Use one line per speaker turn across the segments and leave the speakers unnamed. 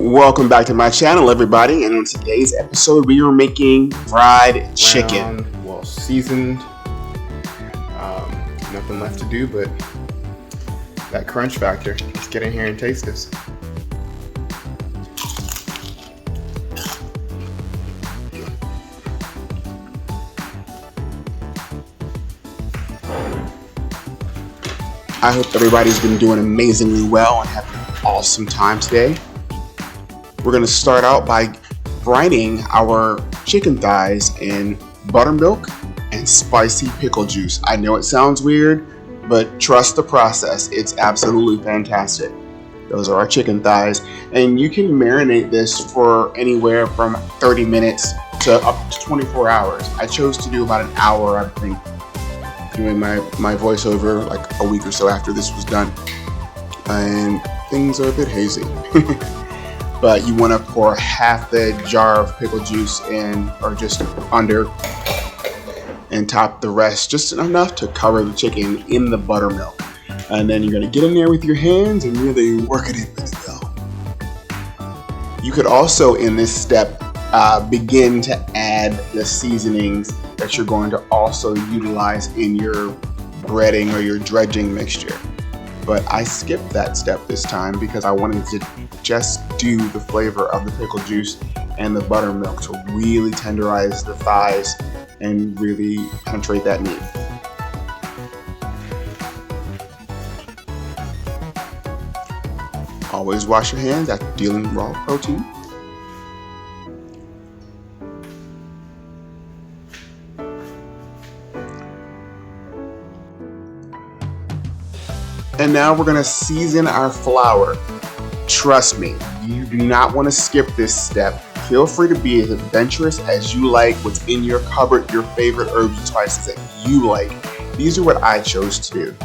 Welcome back to my channel, everybody, and in today's episode we are making fried chicken.
Well seasoned. Nothing left to do but that crunch factor. Let's get in here and taste this.
I hope everybody's been doing amazingly well and having an awesome time today. We're going to start out by brining our chicken thighs in buttermilk and spicy pickle juice. I know it sounds weird, but trust the process. It's absolutely fantastic. Those are our chicken thighs, and you can marinate this for anywhere from 30 minutes to up to 24 hours. I chose to do about an hour, I think, doing my voiceover like a week or so after this was done, and things are a bit hazy. But you want to pour half the jar of pickle juice in, or just under, and top the rest just enough to cover the chicken in the buttermilk. And then you're going to get in there with your hands and really work it in with it though. You could also in this step begin to add the seasonings that you're going to also utilize in your breading or your dredging mixture. But I skipped that step this time because I wanted to just do the flavor of the pickle juice and the buttermilk to really tenderize the thighs and really penetrate that meat. Always wash your hands after dealing with raw protein. And now we're going to season our flour. Trust me, you do not want to skip this step. Feel free to be as adventurous as you like. What's in your cupboard, your favorite herbs and spices that you like. These are what I chose to do.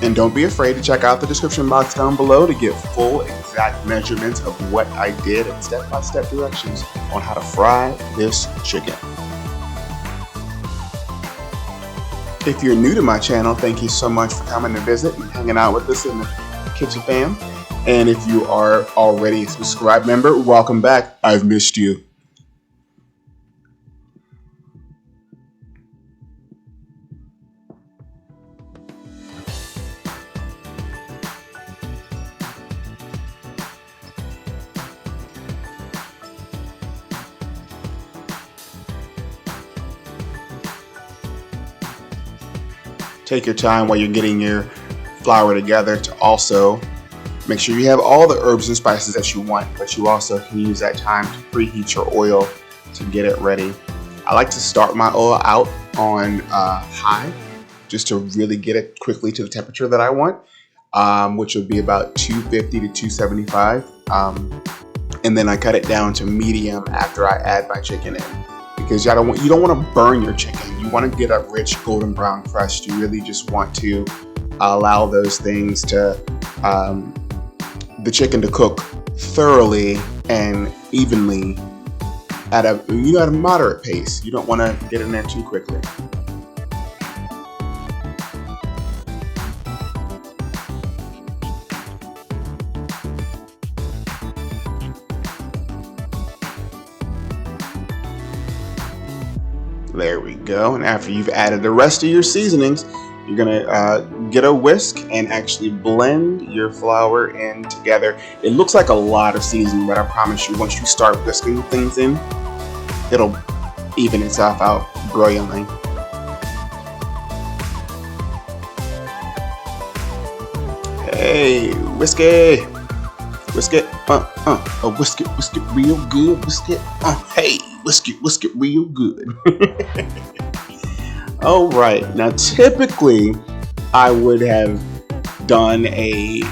And don't be afraid to check out the description box down below to get full exact measurements of what I did and step-by-step directions on how to fry this chicken. If you're new to my channel, thank you so much for coming to visit and hanging out with us in the kitchen fam. And if you are already a subscribed member, welcome back. I've missed you. Take your time while you're getting your flour together to also make sure you have all the herbs and spices that you want, but you also can use that time to preheat your oil to get it ready. I like to start my oil out on high just to really get it quickly to the temperature that I want, which would be about 250 to 275. And then I cut it down to medium after I add my chicken in. Because you don't want to burn your chicken. You want to get a rich golden brown crust. You really just want to allow those things to, the chicken to cook thoroughly and evenly at a moderate pace. You don't want to get in there too quickly. There we go. And after you've added the rest of your seasonings, you're gonna get a whisk and actually blend your flour in together. It looks like a lot of seasoning, but I promise you, once you start whisking things in, it'll even itself out brilliantly. Hey, whisk it. Whisk it. Whisk it real good. Whisk it. Hey. Whisk it real good. All right, now typically I would have done a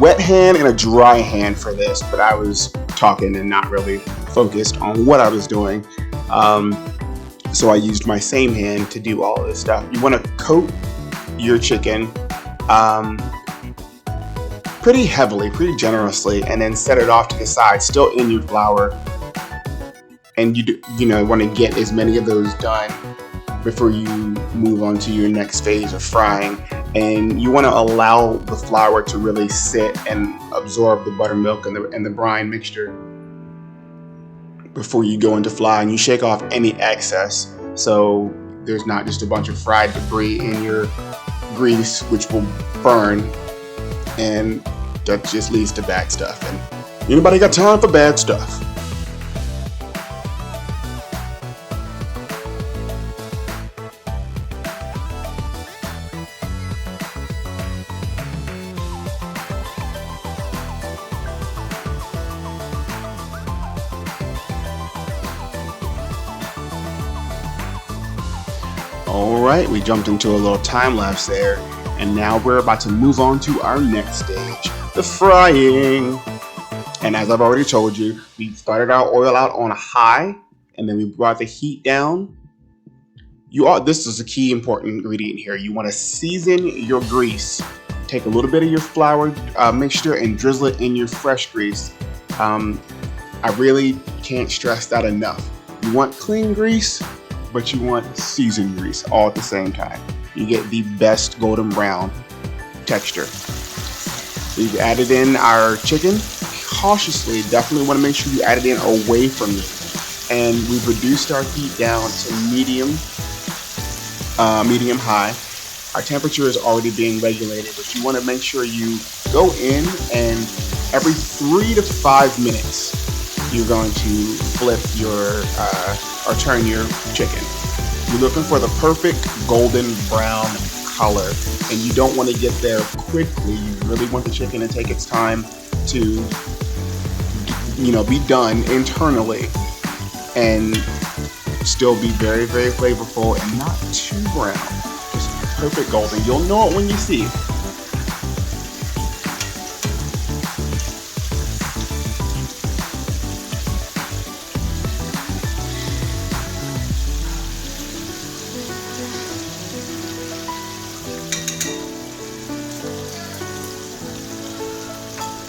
wet hand and a dry hand for this, but I was talking and not really focused on what I was doing. So I used my same hand to do all of this stuff. You want to coat your chicken pretty heavily, pretty generously, and then set it off to the side, still in your flour. And you want to get as many of those done before you move on to your next phase of frying. And you want to allow the flour to really sit and absorb the buttermilk and the brine mixture before you go into fry. And you shake off any excess so there's not just a bunch of fried debris in your grease, which will burn, and that just leads to bad stuff. And anybody got time for bad stuff? Alright, we jumped into a little time lapse there, and now we're about to move on to our next stage, the frying. And as I've already told you, we started our oil out on a high, and then we brought the heat down. This is a key important ingredient here. You want to season your grease. Take a little bit of your flour mixture and drizzle it in your fresh grease. I really can't stress that enough. You want clean grease, but you want seasoned grease all at the same time. You get the best golden brown texture. We've added in our chicken. Cautiously, definitely want to make sure you add it in away from you. And we've reduced our heat down to medium high. Our temperature is already being regulated, but you want to make sure you go in, and every 3 to 5 minutes, you're going to flip or turn your chicken. You're looking for the perfect golden brown color, and you don't want to get there quickly. You really want the chicken to take its time to, be done internally and still be very, very flavorful and not too brown. Just perfect golden. You'll know it when you see it.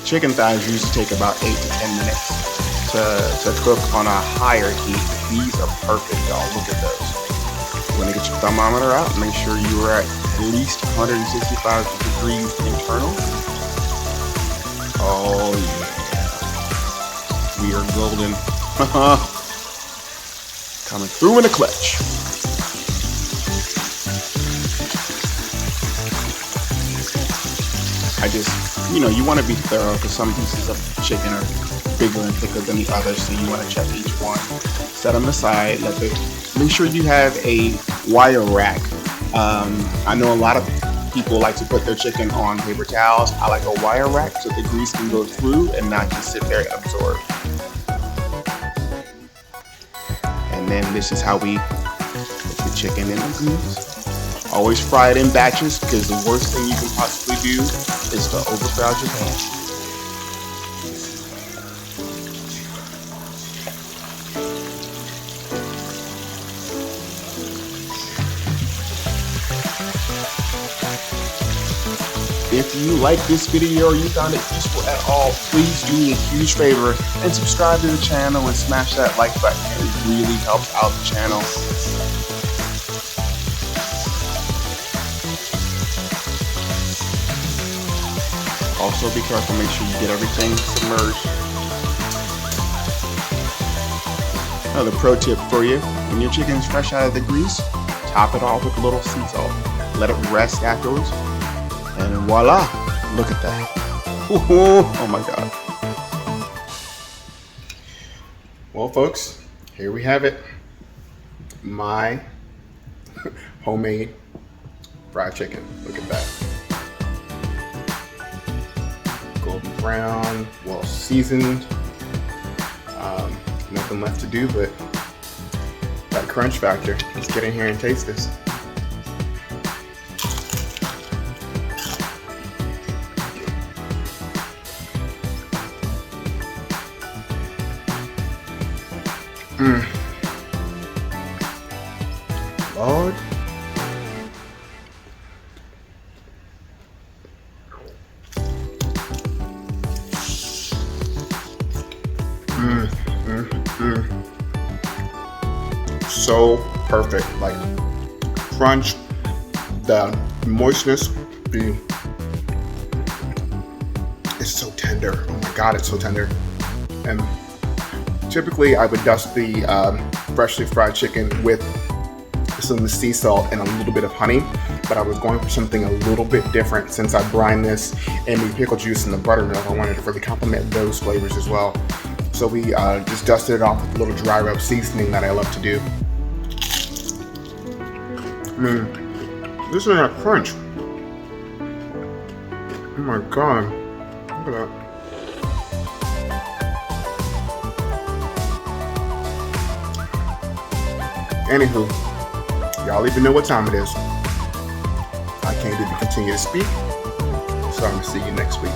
Chicken thighs usually take about 8 to 10 minutes to cook on a higher heat. These are perfect, y'all. Look at those. You want to get your thermometer out, make sure you are at least 165 degrees internal. Oh yeah. We are golden. Coming through in a clutch. You want to be thorough, because some pieces of chicken are bigger and thicker than the others, so you want to check each one. Set them aside. Make sure you have a wire rack. I know a lot of people like to put their chicken on paper towels. I like a wire rack so the grease can go through and not just sit there and absorb. And then this is how we put the chicken in the grease. Always fry it in batches, because the worst thing you can possibly do is to overcrowd your pan. If you like this video or you found it useful at all, please do me a huge favor and subscribe to the channel and smash that like button. It really helps out the channel. Also be careful, make sure you get everything submerged. Another pro tip for you, when your chicken is fresh out of the grease, top it off with a little sea salt. Let it rest afterwards, and voila, look at that. Oh my God. Well folks, here we have it. My homemade fried chicken. Look at that. Golden brown, well seasoned. Nothing left to do but that crunch factor. Let's get in here and taste this. Lord. So perfect. Like,
crunch, the moistness, it's so tender. Oh my God, it's so tender. And typically I would dust the freshly fried chicken with some sea salt and a little bit of honey, but I was going for something a little bit different since I brined this and the pickle juice and the buttermilk. I wanted to really complement those flavors as well. So we just dusted it off with a little dry rub seasoning that I love to do. This is a crunch. Oh my God, look at that. Anywho, y'all even know what time it is. I can't even continue to speak, so I'm gonna see you next week.